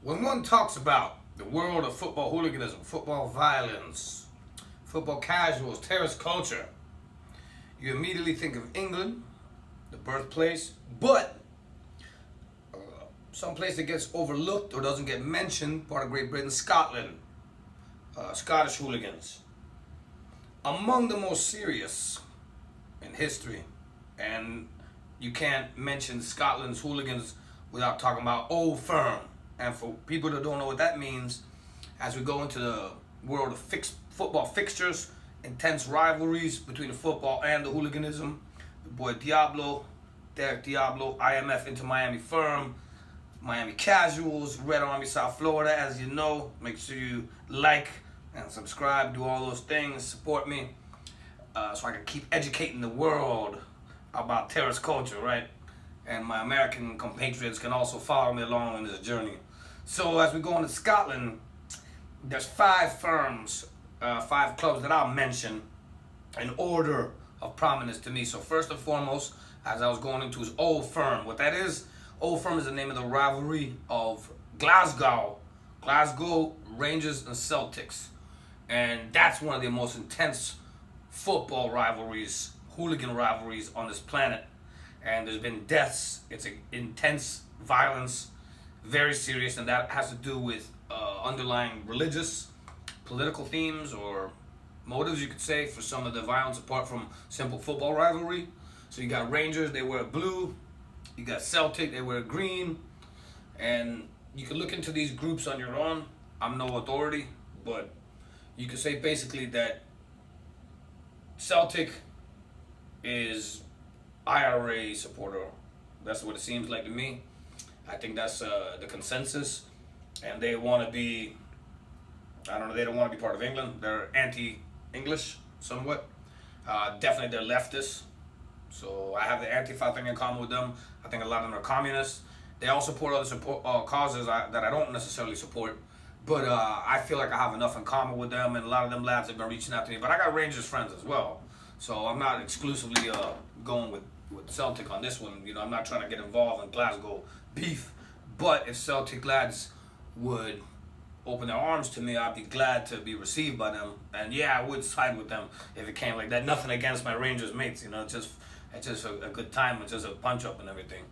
When one talks about the world of football hooliganism, football violence, football casuals, terrorist culture, you immediately think of England, the birthplace, but some place that gets overlooked or doesn't get mentioned, part of Great Britain, Scotland, Scottish Hooligans. Among the most serious in history, and you can't mention Scotland's hooligans without talking about Old Firm. And for people that don't know what that means, as we go into the world of football fixtures, intense rivalries between the football and the hooliganism, the boy Diablo, Derek Diablo, IMF into Miami Firm, Miami Casuals, Red Army South Florida, as you know. Make sure you like and subscribe, do all those things, support me, so I can keep educating the world about terrorist culture, right? And my American compatriots can also follow me along in this journey. So as we go into Scotland, there's 5 firms, 5 clubs that I'll mention in order of prominence to me. So first and foremost, as I was going into, is Old Firm. What that is, Old Firm is the name of the rivalry of Glasgow Rangers and Celtics. And that's one of the most intense football rivalries, hooligan rivalries on this planet. And there's been deaths. It's intense violence, very serious, and that has to do with underlying religious, political themes or motives, you could say, for some of the violence apart from simple football rivalry. So you got Rangers, they wear blue. You got Celtic, they wear green. And you can look into these groups on your own. I'm no authority, but you could say basically that Celtic is IRA supporter. That's what it seems like to me. I think that's the consensus. And they want to be, I don't know, they don't want to be part of England. They're anti-English somewhat. Definitely they're leftists. So I have the Antifa thing in common with them. I think a lot of them are communists. They all support other causes that I don't necessarily support. But I feel like I have enough in common with them, and a lot of them lads have been reaching out to me. But I got Rangers friends as well. So I'm not exclusively going with Celtic on this one. You know, I'm not trying to get involved in Glasgow beef. But if Celtic lads would open their arms to me, I'd be glad to be received by them. And yeah, I would side with them if it came like that. Nothing against my Rangers mates, you know, it's just a good time. It's just a punch up and everything.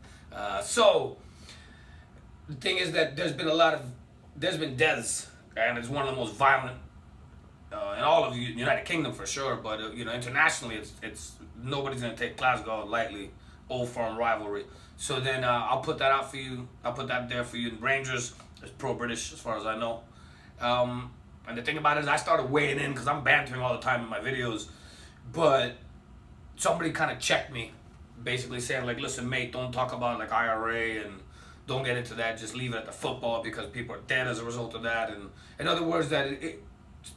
So the thing is that there's been deaths, and it's one of the most violent in all of the United Kingdom for sure. But you know, internationally, it's nobody's gonna take Glasgow lightly. Old Firm rivalry. So then I'll put that out for you. I'll put that there for you. And Rangers is pro-British as far as I know. And the thing about it is I started weighing in because I'm bantering all the time in my videos. But somebody kind of checked me, basically saying like, listen mate, don't talk about like IRA and don't get into that. Just leave it at the football because people are dead as a result of that. And in other words, that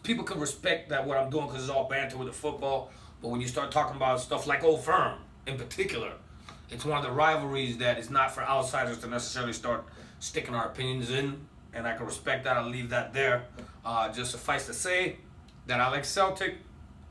people can respect that what I'm doing because it's all banter with the football. But when you start talking about stuff like Old Firm in particular, it's one of the rivalries that is not for outsiders to necessarily start sticking our opinions in, and I can respect that. I'll leave that there. Just suffice to say that I like Celtic.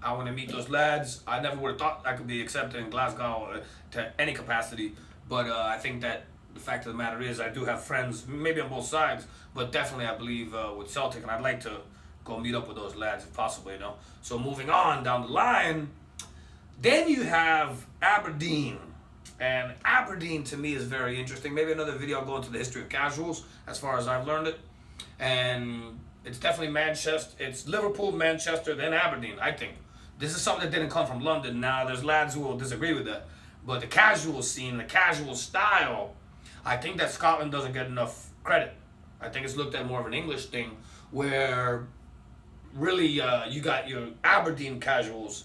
I want to meet those lads. I never would have thought I could be accepted in Glasgow to any capacity, but I think that the fact of the matter is I do have friends, maybe on both sides, but definitely I believe with Celtic, and I'd like to go meet up with those lads if possible, you know. So moving on down the line, then you have Aberdeen. And Aberdeen to me is very interesting. Maybe another video I'll go into the history of casuals as far as I've learned it. And it's definitely Manchester. It's Liverpool, Manchester, then Aberdeen, I think. This is something that didn't come from London. Now, there's lads who will disagree with that. But the casual scene, the casual style, I think that Scotland doesn't get enough credit. I think it's looked at more of an English thing where really you got your Aberdeen casuals,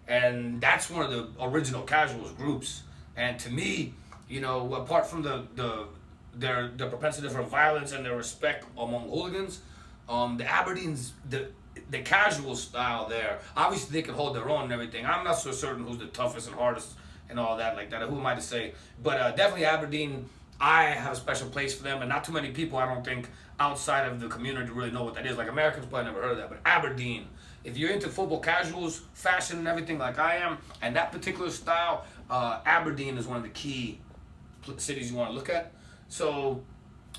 and that's one of the original casuals groups. And to me, you know, apart from their propensity for violence and their respect among hooligans, the Aberdeen's the casual style there. Obviously, they can hold their own and everything. I'm not so certain who's the toughest and hardest and all that like that. Who am I to say? But definitely Aberdeen, I have a special place for them, and not too many people, I don't think, outside of the community really know what that is. Like Americans probably never heard of that. But Aberdeen, if you're into football casuals, fashion and everything like I am, and that particular style, Aberdeen is one of the key cities you want to look at. So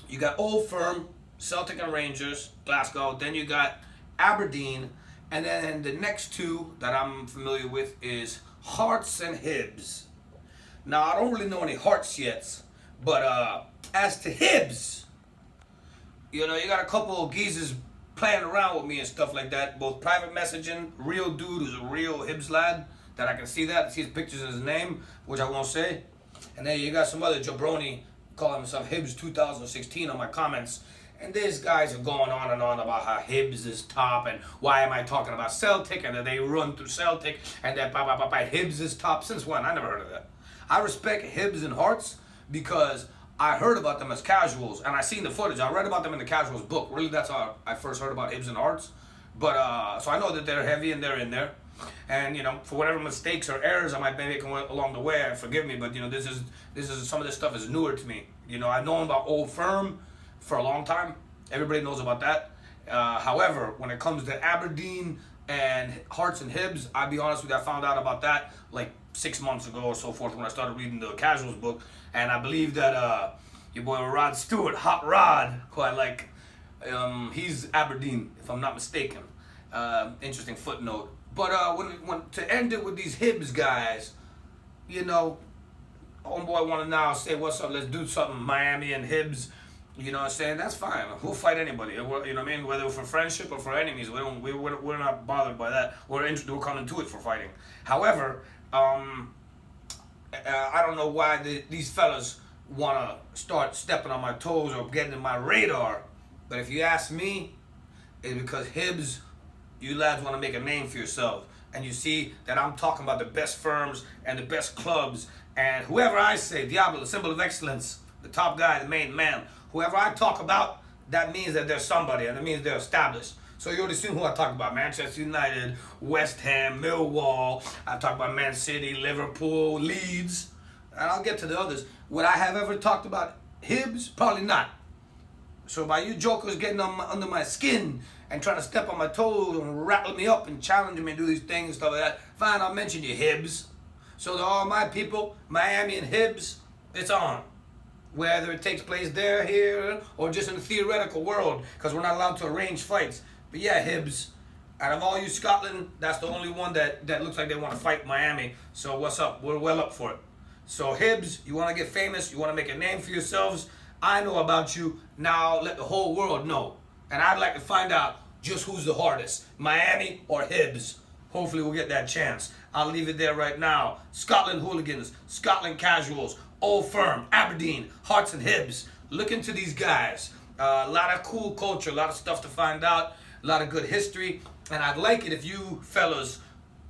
you got Old Firm, Celtic and Rangers, Glasgow. Then you got Aberdeen. And then the next two that I'm familiar with is Hearts and Hibs. Now, I don't really know any Hearts yet, but as to Hibs, you know, you got a couple of geezers playing around with me and stuff like that, both private messaging, real dude who's a real Hibs lad, that I can see that, see his pictures and his name, which I won't say. And then you got some other jabroni calling himself Hibs 2016 on my comments. And these guys are going on and on about how Hibs is top and why am I talking about Celtic and that they run through Celtic and that Hibs is top. Since when? I never heard of that. I respect Hibs and Hearts because I heard about them as casuals and I seen the footage. I read about them in the casuals book. Really, that's how I first heard about Hibs and Hearts. But so I know that they're heavy and they're in there. And you know, for whatever mistakes or errors I might be making along the way, forgive me. But you know, this is some of this stuff is newer to me. You know, I've known about Old Firm for a long time. Everybody knows about that. However, when it comes to Aberdeen and Hearts and Hibs, I'll be honest with you, I found out about that like 6 months ago or so forth when I started reading the Casuals book. And I believe that your boy Rod Stewart, Hot Rod, who I like, he's Aberdeen, if I'm not mistaken. Interesting footnote. But when to end it with these Hibs guys, you know, homeboy want to now say, what's up, let's do something, Miami and Hibs. You know what I'm saying? That's fine. We'll fight anybody. You know what I mean? Whether for friendship or for enemies, we're not bothered by that. We're coming to it for fighting. However, I don't know why these fellas want to start stepping on my toes or getting in my radar. But if you ask me, it's because Hibs, you lads want to make a name for yourselves. And you see that I'm talking about the best firms and the best clubs. And whoever I say, Diablo, the symbol of excellence, the top guy, the main man, whoever I talk about, that means that they're somebody, and it means they're established. So you already seen who I talk about: Manchester United, West Ham, Millwall. I talk about Man City, Liverpool, Leeds, and I'll get to the others. Would I have ever talked about Hibs? Probably not. So by you jokers getting under my skin and trying to step on my toes and rattle me up and challenging me to do these things and stuff like that, fine, I'll mention you, Hibs. So to all my people, Miami and Hibs, it's on. Whether it takes place there, here, or just in the theoretical world, because we're not allowed to arrange fights. But yeah, Hibs, out of all you Scotland, that's the only one that looks like they want to fight Miami. So what's up? We're well up for it. So Hibs, you want to get famous, you want to make a name for yourselves, I know about you, now let the whole world know. And I'd like to find out just who's the hardest, Miami or Hibs. Hopefully we'll get that chance. I'll leave it there right now. Scotland Hooligans, Scotland Casuals, Old Firm, Aberdeen, Hearts and Hibs. Look into these guys. A lot of cool culture, a lot of stuff to find out, a lot of good history. And I'd like it if you fellas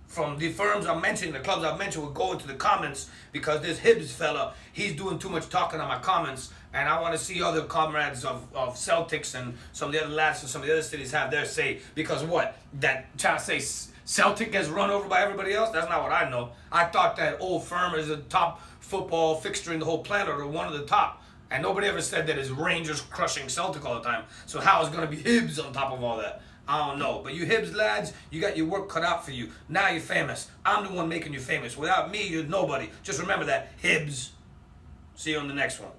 from the firms I'm mentioning, the clubs I've mentioned, would go into the comments, because this Hibs fella, he's doing too much talking on my comments, and I want to see other comrades of Celtics and some of the other lads from some of the other cities have their say. Because what? That trying to say Celtic gets run over by everybody else? That's not what I know. I thought that Old Firm is a top football fixture in the whole planet, or one of the top. And nobody ever said that it's Rangers crushing Celtic all the time. So how is it going to be Hibs on top of all that? I don't know. But you Hibs lads, you got your work cut out for you. Now you're famous. I'm the one making you famous. Without me, you're nobody. Just remember that. Hibs. See you on the next one.